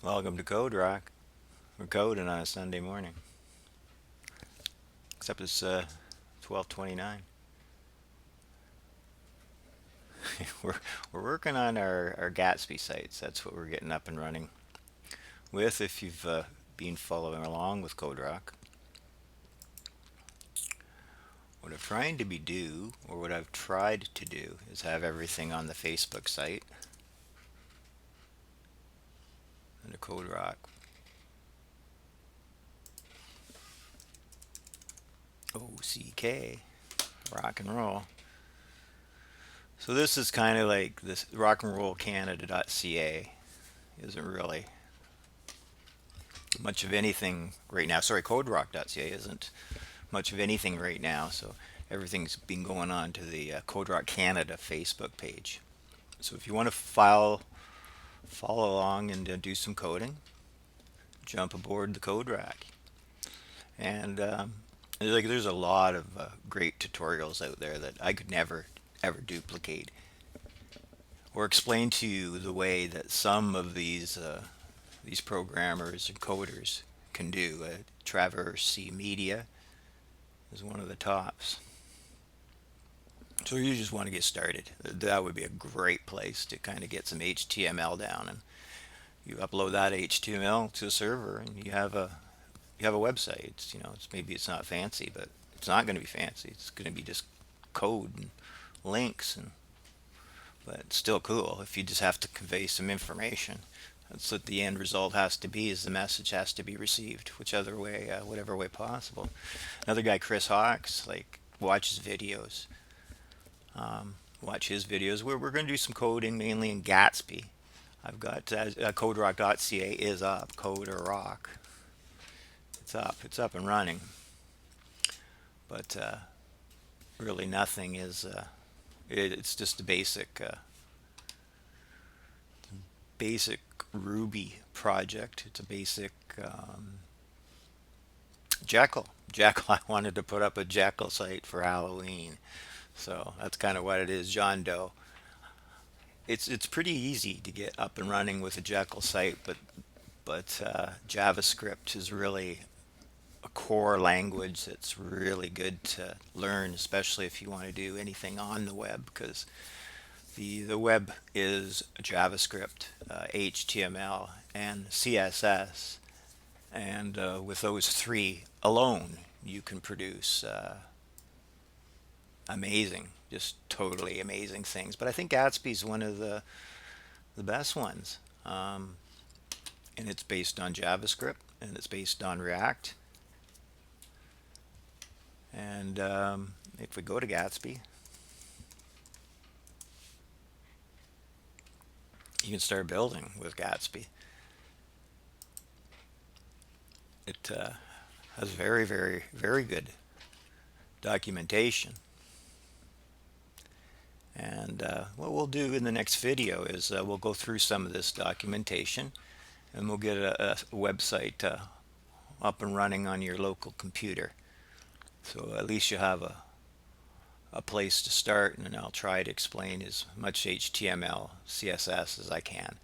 Welcome to Coderock. We're coding on a Sunday morning. Except it's 12:29. we're we're working on our Gatsby sites. That's what we're getting up and running with. If you've been following along with Coderock, what I'm trying to be do, or what I've tried to do, is have everything on the Facebook site under Coderock. OCK, rock and roll. So this is kind of like this rock and roll Canada.ca isn't really much of anything right now. Sorry, CodeRock.ca isn't much of anything right now. So everything's been going on to the Coderock Canada Facebook page. So if you want to follow along and do some coding, jump aboard the Coderock. And there's a lot of great tutorials out there that I could never ever duplicate or explain to you the way that some of these programmers and coders can do. Traverse C Media is one of the tops. So you just want to get started. That would be a great place to kind of get some HTML down, and you upload that HTML to a server, and you have a website. Maybe it's not fancy, but it's not going to be fancy. It's going to be just code and links, but it's still cool if you just have to convey some information. That's what the end result has to be. Is the message has to be received, whatever way possible. Another guy, Chris Hawks, like watches videos. Watch his videos. We're going to do some coding mainly in Gatsby. I've got Coderock.ca is up. Coderock. It's up. It's up and running. But really nothing is. It's just a basic Ruby project. It's a basic Jekyll. Jekyll. I wanted to put up a Jekyll site for Halloween. So that's kind of what it is, John Doe. It's pretty easy to get up and running with a Jekyll site, but JavaScript is really a core language that's really good to learn, especially if you want to do anything on the web, because the web is JavaScript, HTML, and CSS, and with those three alone, you can produce amazing, just totally amazing things. But I think Gatsby's one of the best ones, and it's based on JavaScript and it's based on React. And if we go to Gatsby, you can start building with Gatsby. It has very, very, very good documentation. And what we'll do in the next video is we'll go through some of this documentation, and we'll get a website up and running on your local computer. So at least you have a place to start, and I'll try to explain as much HTML, CSS as I can.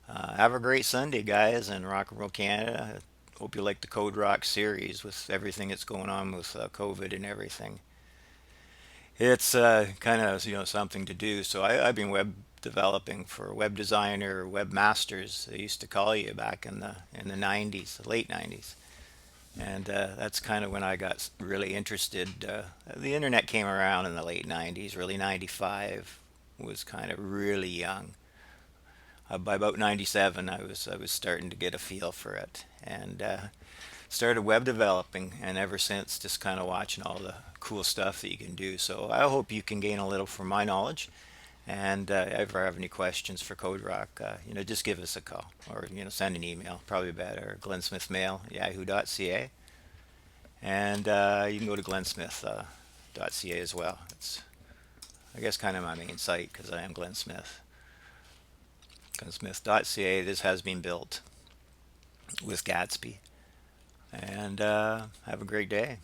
Have a great Sunday, guys, in Rock and Roll Canada. Hope you like the Code Rock series with everything that's going on with COVID and everything. It's kind of something to do. So I've been web developing for web designer, webmasters. They used to call you back in the 90s, the late 90s. And that's kind of when I got really interested. The internet came around in the late 90s, really 95 was kind of really young. By about 97, I was starting to get a feel for it, and started web developing, and ever since just kind of watching all the cool stuff that you can do. So I hope you can gain a little from my knowledge. And if you have any questions for Coderock, just give us a call, or send an email, probably better. Glenn Smith Mail, yahoo.ca, and you can go to glensmith.ca as well. It's, I guess, kind of my main site because I am Glenn Smith. Glensmith.ca. This has been built with Gatsby, and have a great day.